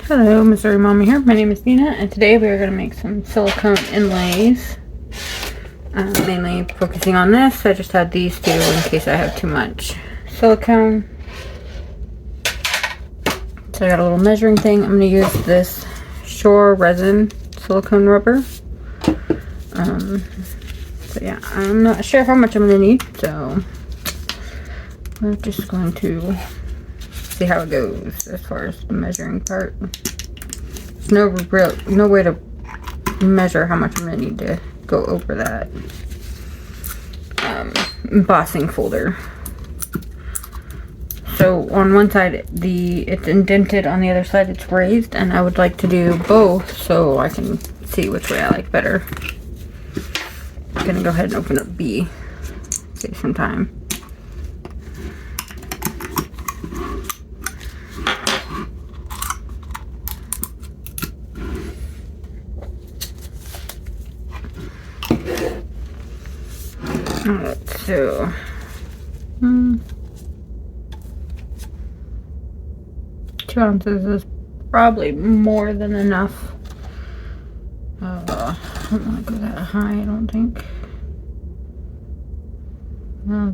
Hello, Missouri Mama here. My name is Nina, and today we are going to make some silicone inlays. Mainly focusing on this. I just had these two in case I have too much silicone. So I got a little measuring thing. I'm going to use this Shore resin silicone rubber. So yeah, I'm not sure how much I'm going to need, so we're just going to see how it goes as far as the measuring part. There's no way to measure how much I'm gonna need to go over that embossing folder. So on one side it's indented, on the other side it's raised, and I would like to do both so I can see which way I like better. I'm gonna go ahead and open up B. Save some time. Alright, so 2 ounces is probably more than enough. I don't want to go that high, I don't think.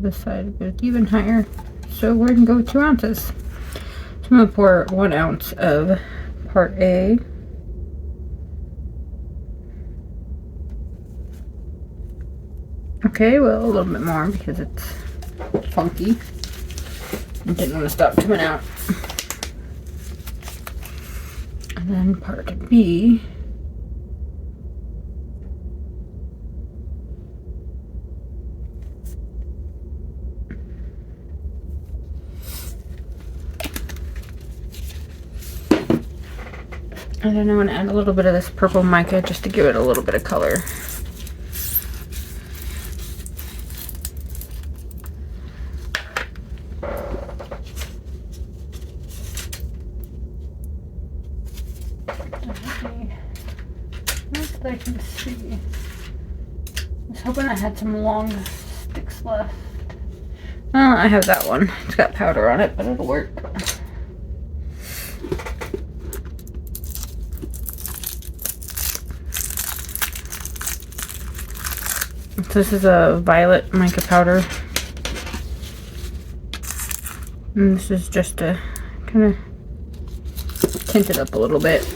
This side goes even higher, so we're going to go with 2 ounces. So I'm going to pour 1 ounce of part A. Okay, well, a little bit more because it's funky. I didn't want to stop coming out. And then part B. And then I'm going to add a little bit of this purple mica just to give it a little bit of color. I can see. I was hoping I had some long sticks left. Well, I have that one. It's got powder on it, but it'll work. So this is a violet mica powder. And this is just to kind of tint it up a little bit.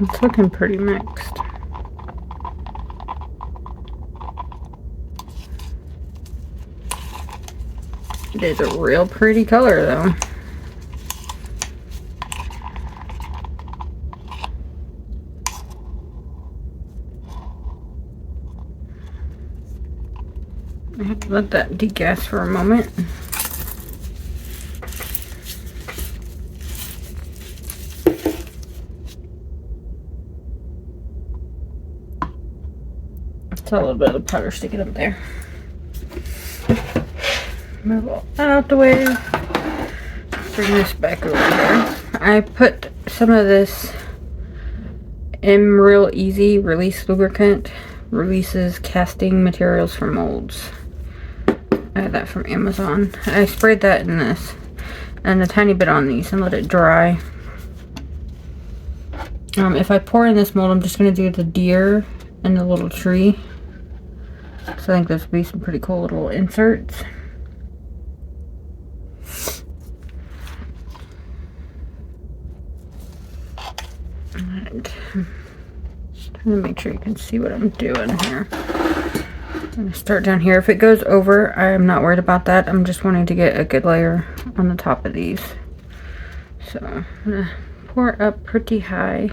It's looking pretty mixed. It is a real pretty color though. I have to let that degas for a moment. A little bit of the powder sticking up there. Move all that out the way. Bring this back over here. I put some of this Real Easy Release Lubricant. Releases casting materials from molds. I had that from Amazon. I sprayed that in this and a tiny bit on these and let it dry. If I pour in this mold, I'm just going to do the deer and the little tree. So I think this would be some pretty cool little inserts. And trying to make sure you can see what I'm doing here. I'm going to start down here. If it goes over, I'm not worried about that. I'm just wanting to get a good layer on the top of these. So I'm going to pour it up pretty high.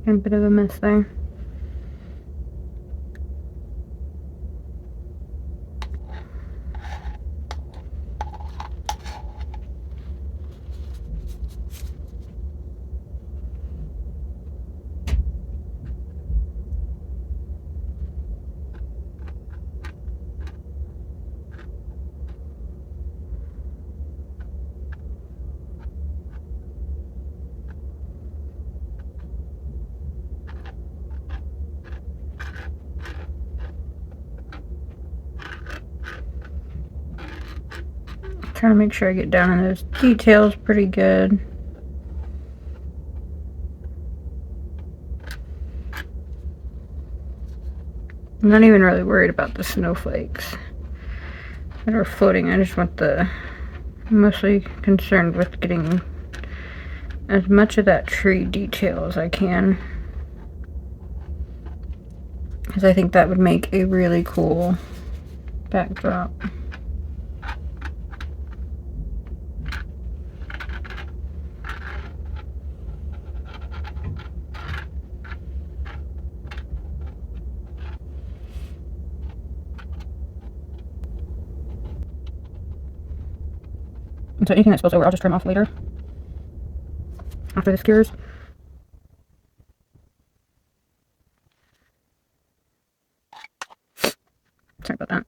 A bit of a mess there. Trying to make sure I get down in those details pretty good. I'm not even really worried about the snowflakes that are floating. I just want I'm mostly concerned with getting as much of that tree detail as I can, because I think that would make a really cool backdrop. And so anything that spills over, I'll just trim off later after this cures. Sorry about that.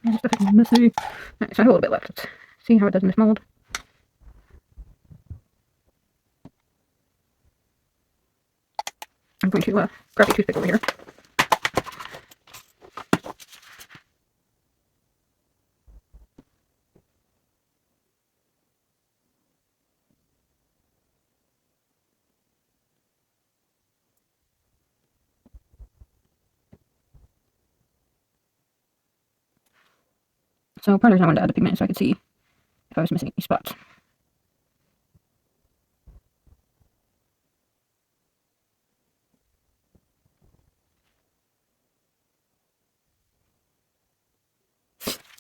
It's messy. Right, so I have a little bit left. Let's see how it does in this mold. I'm going to grab a toothpick over here. So part of the reason I wanted to add the pigment so I could see if I was missing any spots.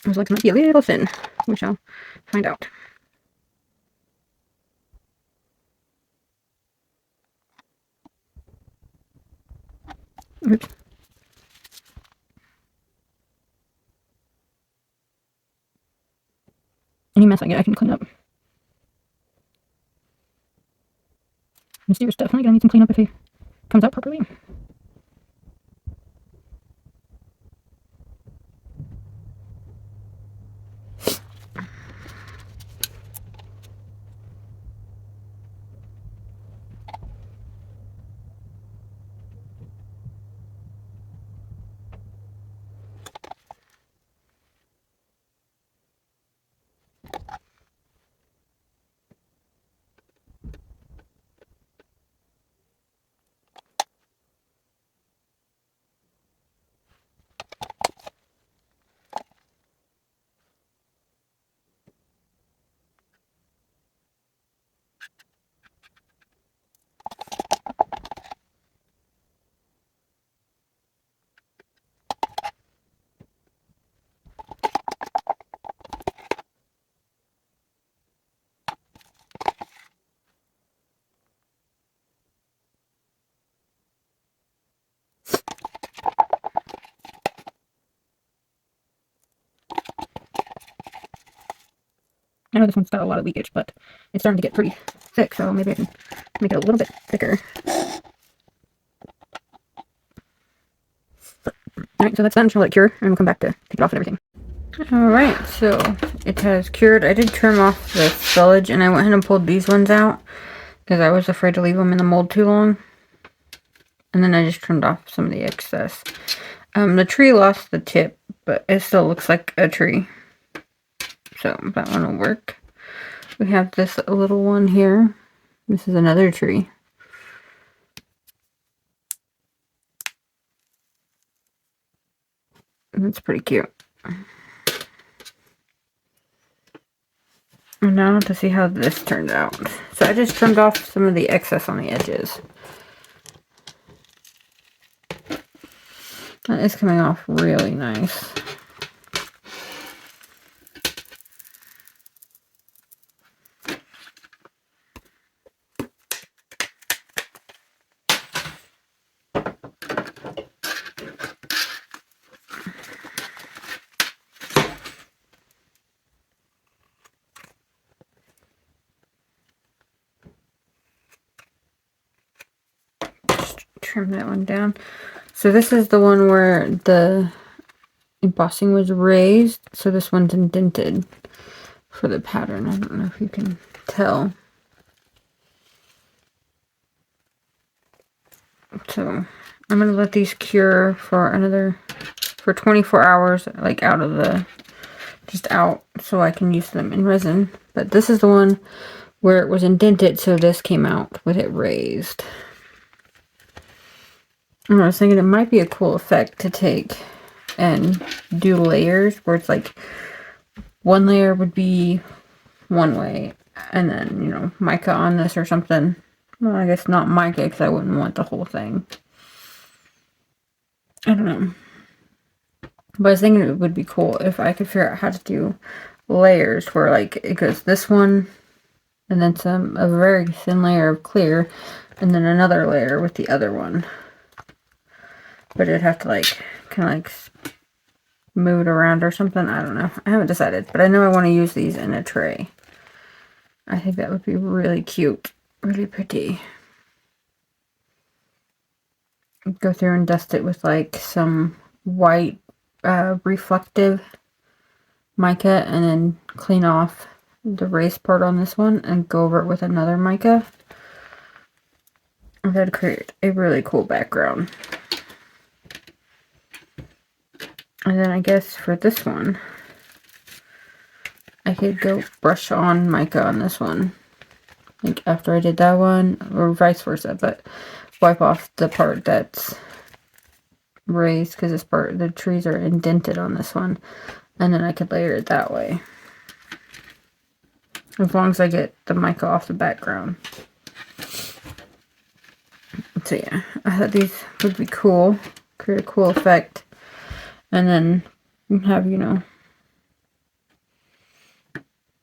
I was like, it might be a little thin. We shall find out. Oops. Any mess I get, I can clean up. This deer's definitely gonna need some cleanup if he comes out properly. I know this one's got a lot of leakage, but it's starting to get pretty thick, so maybe I can make it a little bit thicker. Alright, so that's done. I'll let it cure, and we'll come back to take it off and everything. Alright, so it has cured. I did trim off the spillage, and I went ahead and pulled these ones out, because I was afraid to leave them in the mold too long. And then I just trimmed off some of the excess. The tree lost the tip, but it still looks like a tree. So that one will work. We have this little one here. This is another tree. That's pretty cute. And now to see how this turned out. So I just trimmed off some of the excess on the edges. That is coming off really nice. Trim that one down. So this is the one where the embossing was raised. So this one's indented for the pattern. I don't know if you can tell. So I'm going to let these cure for 24 hours, like out of the, just out, so I can use them in resin. But this is the one where it was indented, so this came out with it raised. And I was thinking it might be a cool effect to take and do layers where it's like one layer would be one way and then, you know, mica on this or something. Well, I guess not mica because I wouldn't want the whole thing. I don't know. But I was thinking it would be cool if I could figure out how to do layers where like it goes this one and then a very thin layer of clear and then another layer with the other one. But it'd have to like kind of like move it around or something. I don't know. I haven't decided, but I know I want to use these in a tray. I think that would be really cute, really pretty. Go through and dust it with like some white reflective mica and then clean off the raised part on this one and go over it with another mica. That'd create a really cool background. And then I guess for this one, I could go brush on mica on this one. Like after I did that one, or vice versa, but wipe off the part that's raised because this part, the trees are indented on this one. And then I could layer it that way. As long as I get the mica off the background. So yeah, I thought these would be cool. Create a cool effect. And then have, you know,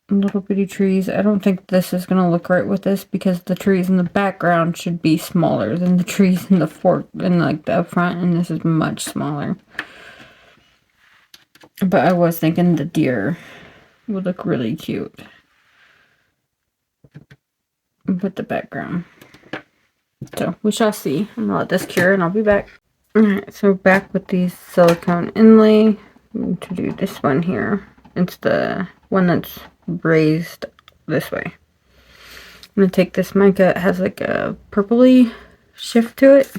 little bitty trees. I don't think this is going to look right with this because the trees in the background should be smaller than the trees in the fork and like the up front, and this is much smaller. But I was thinking the deer would look really cute with the background. So we shall see. I'm gonna let this cure and I'll be back. Alright, so back with these silicone inlay. I'm going to do this one here. It's the one that's raised this way. I'm going to take this mica. It has like a purpley shift to it.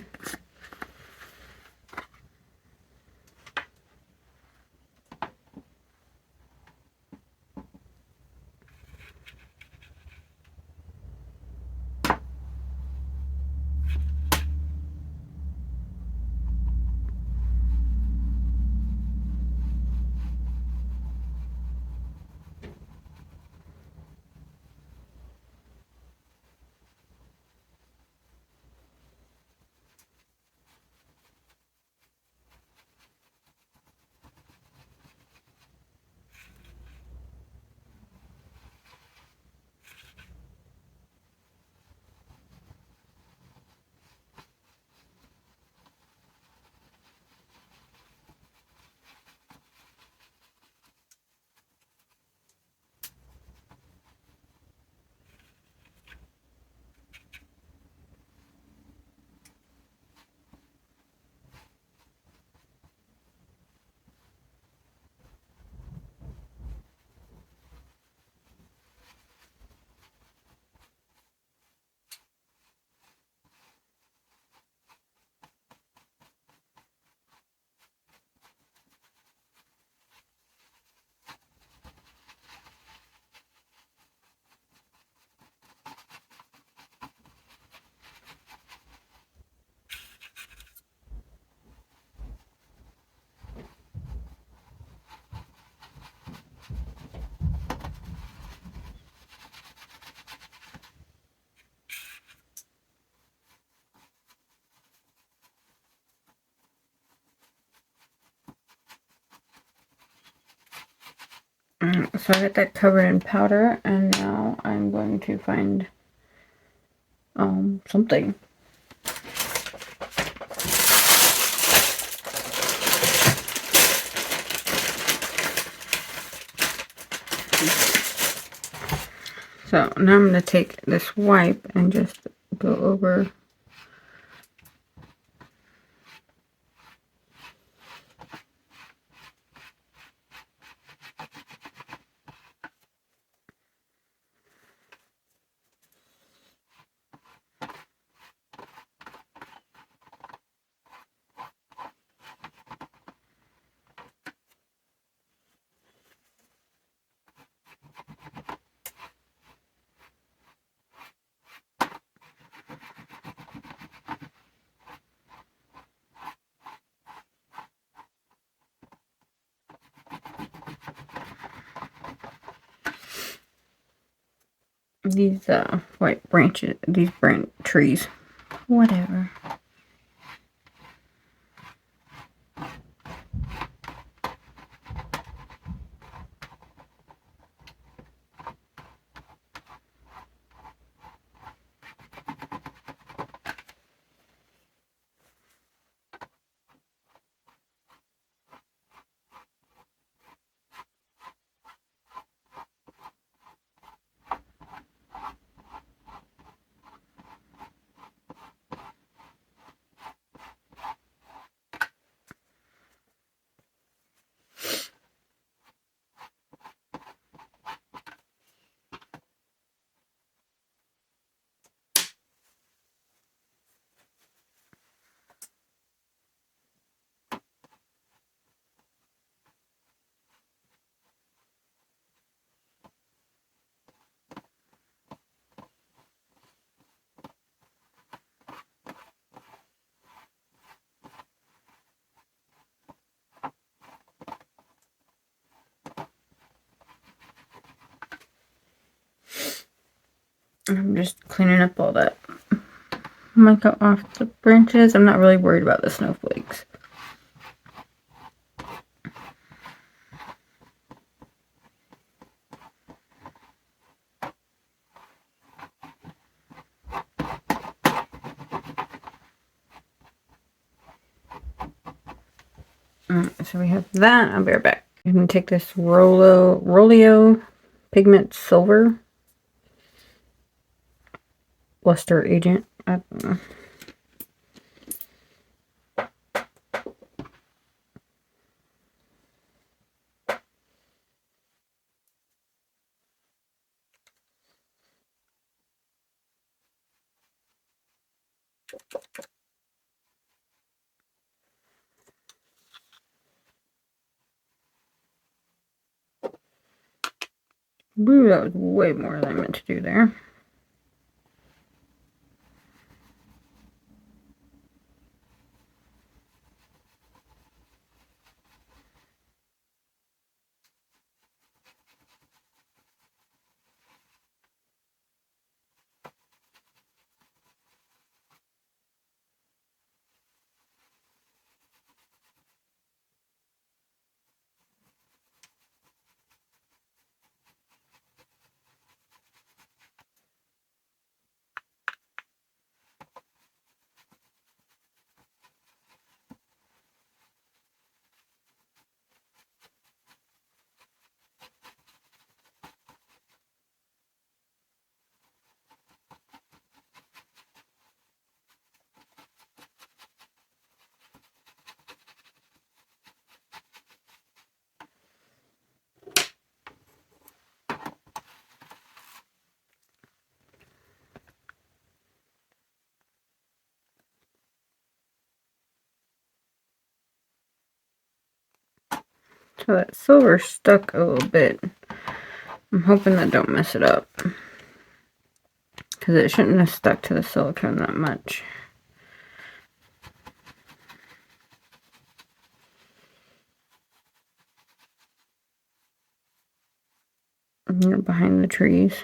So I got that covered in powder, and now I'm going to find something. So now I'm going to take this wipe and just go over these white branches, these branch trees, whatever. I'm just cleaning up all that mica off the branches. I'm not really worried about the snowflakes. So we have that. I'll be right back. I'm going to take this Rolio Pigment Silver Luster Agent. I don't know. Ooh, that was way more than I meant to do there. So that silver stuck a little bit. I'm hoping that don't mess it up, because it shouldn't have stuck to the silicone that much. Behind the trees.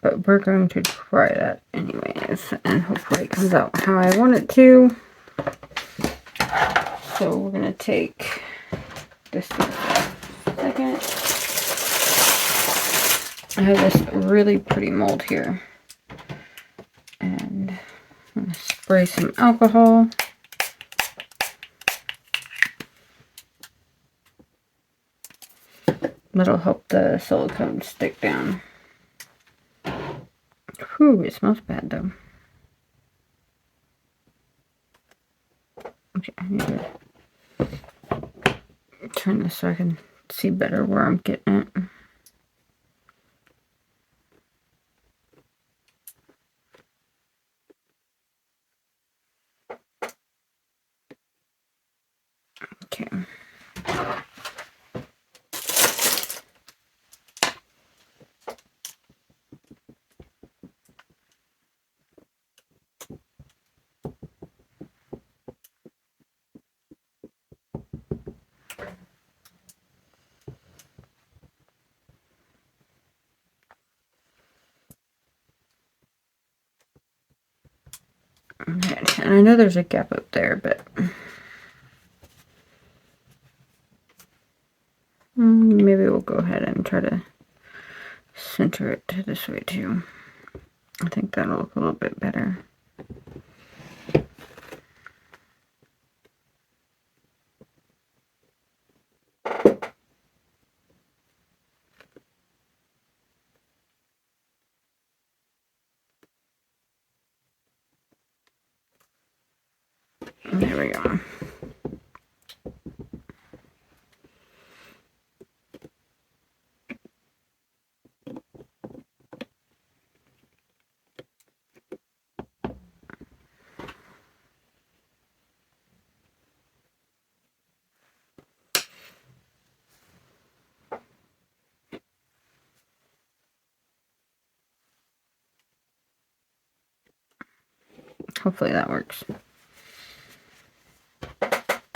But we're going to try that anyways, and hopefully it comes out how I want it to. So we're gonna take this for a second. I have this really pretty mold here. And I'm gonna spray some alcohol. That'll help the silicone stick down. Whew, it smells bad though. Okay, I need to turn this so I can see better where I'm getting it. Okay. And I know there's a gap up there, but maybe we'll go ahead and try to center it this way too. I think that'll look a little bit better. There we go. Hopefully that works.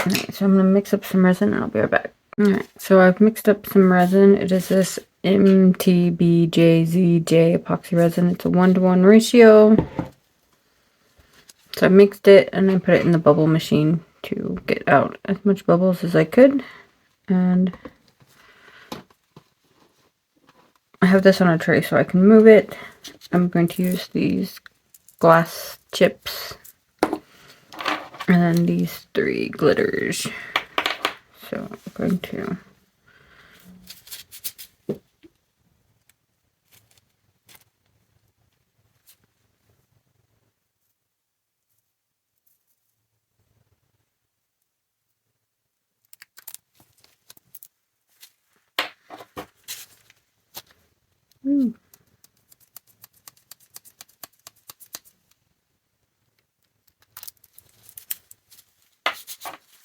Alright, so I'm going to mix up some resin and I'll be right back. Alright, so I've mixed up some resin. It is this MTBJZJ epoxy resin. It's a 1-to-1 ratio. So I mixed it and I put it in the bubble machine to get out as much bubbles as I could. And I have this on a tray so I can move it. I'm going to use these glass chips and then these 3 glitters. So I'm going to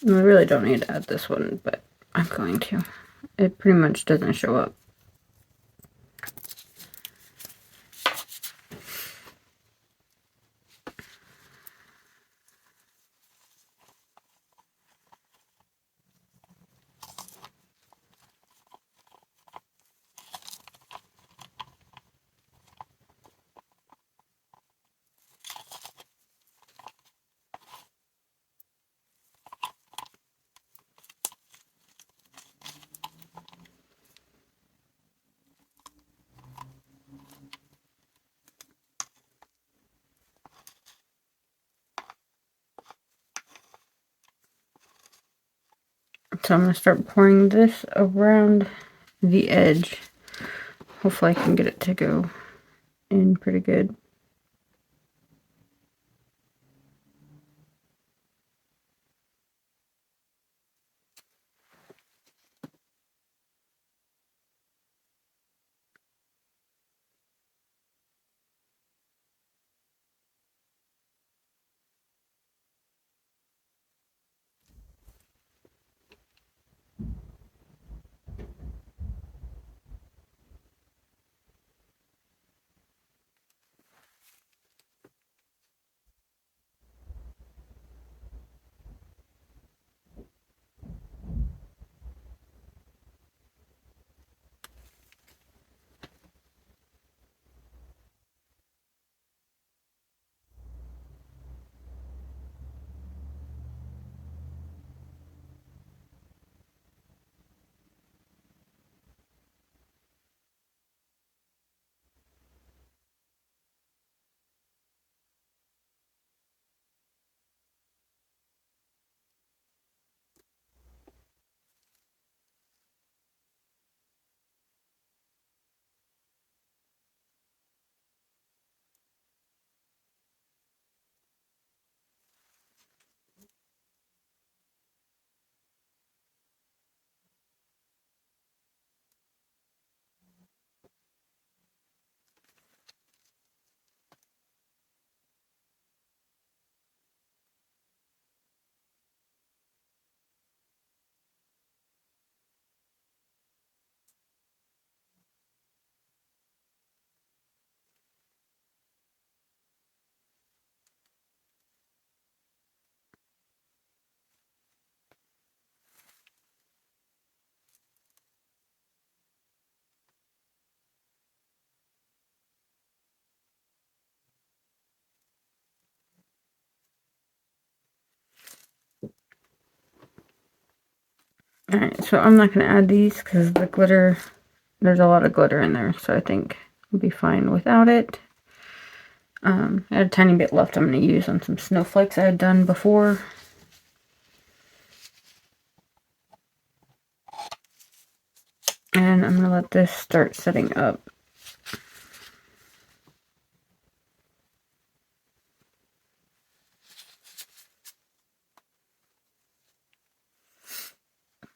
I really don't need to add this one, but I'm going to. It pretty much doesn't show up. So I'm going to start pouring this around the edge. Hopefully I can get it to go in pretty good. Alright, so I'm not going to add these because the glitter, there's a lot of glitter in there, so I think I'll be fine without it. I had a tiny bit left I'm going to use on some snowflakes I had done before. And I'm going to let this start setting up.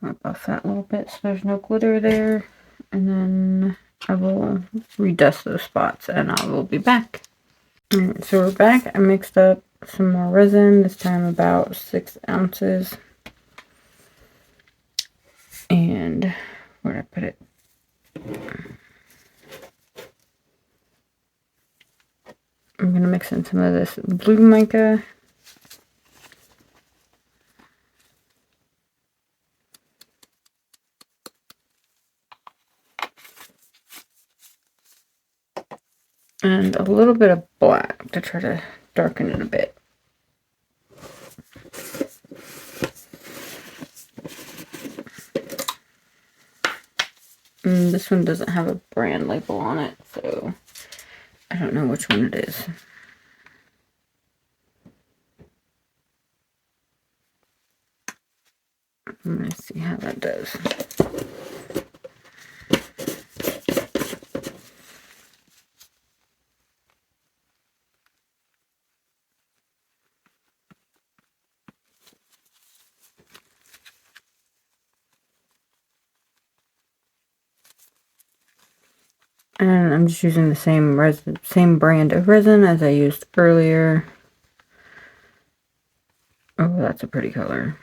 I'll buff that a little bit so there's no glitter there. And then I will redust those spots and I will be back. Alright, so we're back. I mixed up some more resin, this time about 6 ounces. And where did I put it? I'm going to mix in some of this blue mica. And a little bit of black to try to darken it a bit. And this one doesn't have a brand label on it, so I don't know which one it is. I'm going to see how that does. And I'm just using the same brand of resin as I used earlier. Oh, that's a pretty color.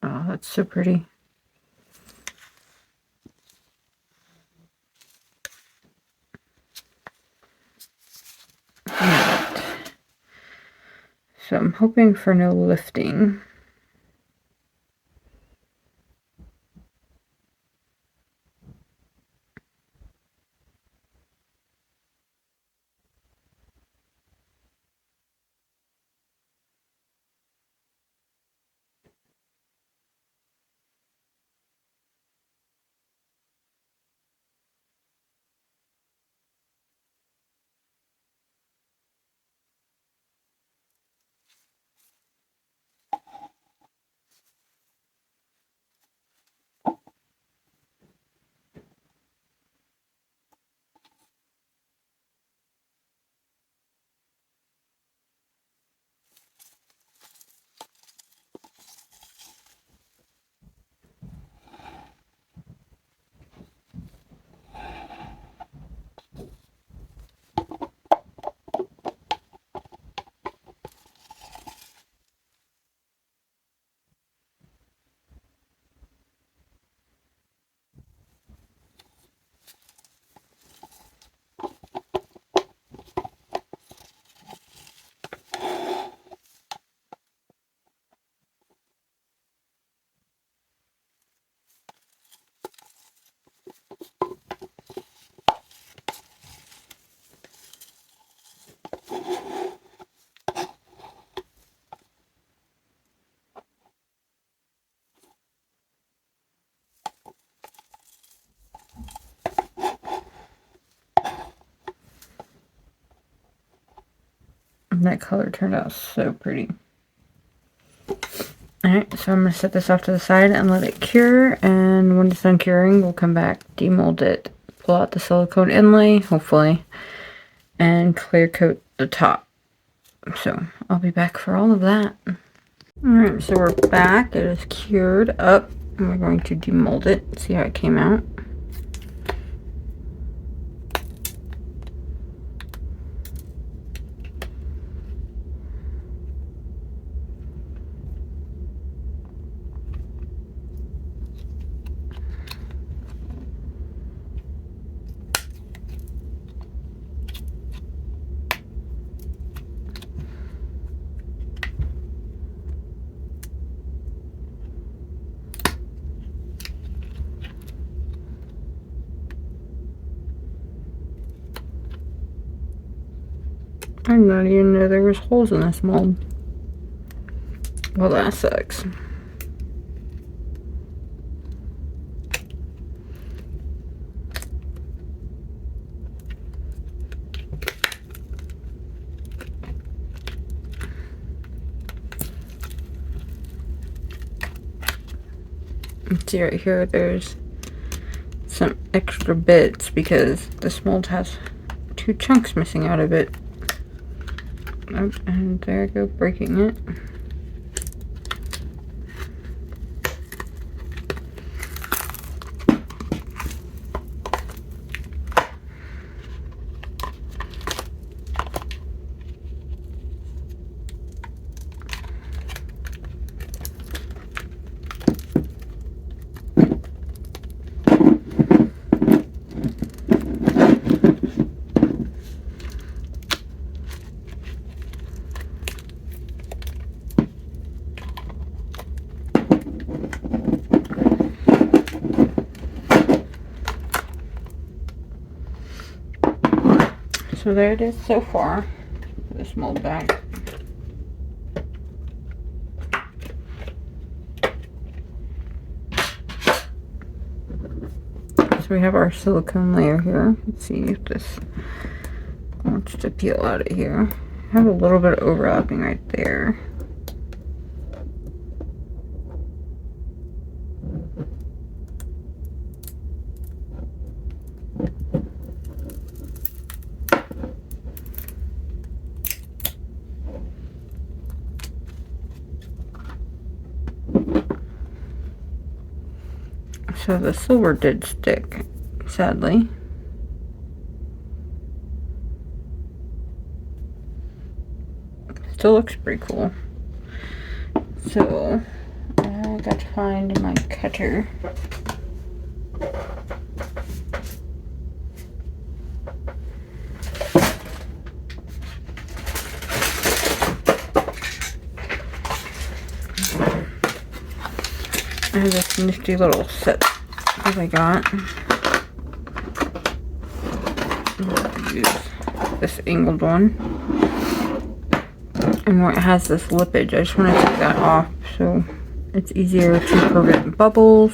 Oh, that's so pretty. Alright. So I'm hoping for no lifting. And that color turned out so pretty. Alright, so I'm going to set this off to the side and let it cure, and when it's done curing, we'll come back, demold it, pull out the silicone inlay, hopefully, and clear coat the top. So, I'll be back for all of that. Alright, so we're back. It is cured up, and we're going to demold it, see how it came out. I did not even know there was holes in this mold. Well, that sucks. See right here, there's some extra bits because this mold has 2 chunks missing out of it. Oh, and there I go, breaking it. So there it is so far, this mold bag. So we have our silicone layer here. Let's see if this wants to peel out of here. I have a little bit of overlapping right there. So the silver did stick, sadly. Still looks pretty cool. So I got to find my cutter. I have this nifty little set that I got. Use this angled one. And where it has this lippage, I just want to take that off so it's easier to prevent bubbles.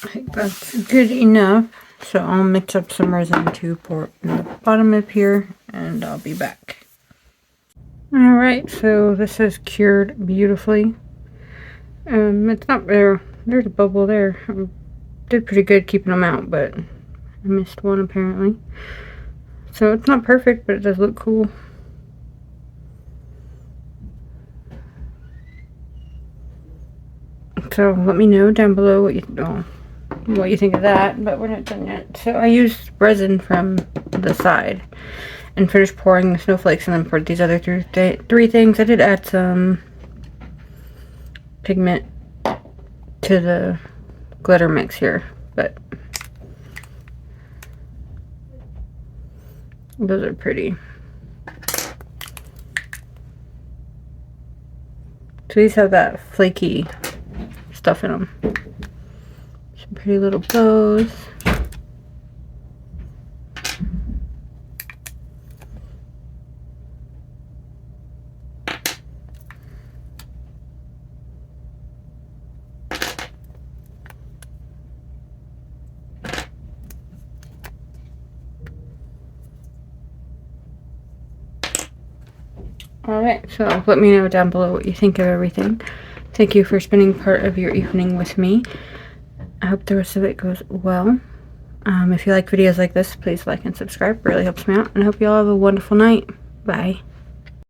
I think that's good enough. So I'll mix up some resin to pour in the bottom of here and I'll be back. Alright, so this has cured beautifully. It's not there. There's a bubble there. I did pretty good keeping them out, but I missed one apparently. So it's not perfect, but it does look cool. So let me know down below what you think of that, but we're not done yet. So I used resin from the side and finished pouring the snowflakes and then for these other three things. I did add some pigment to the glitter mix here, but those are pretty. So these have that flaky stuff in them. Some pretty little bows. Alright, so let me know down below what you think of everything. Thank you for spending part of your evening with me. I hope the rest of it goes well. If you like videos like this, please like and subscribe. It really helps me out. And I hope you all have a wonderful night. Bye.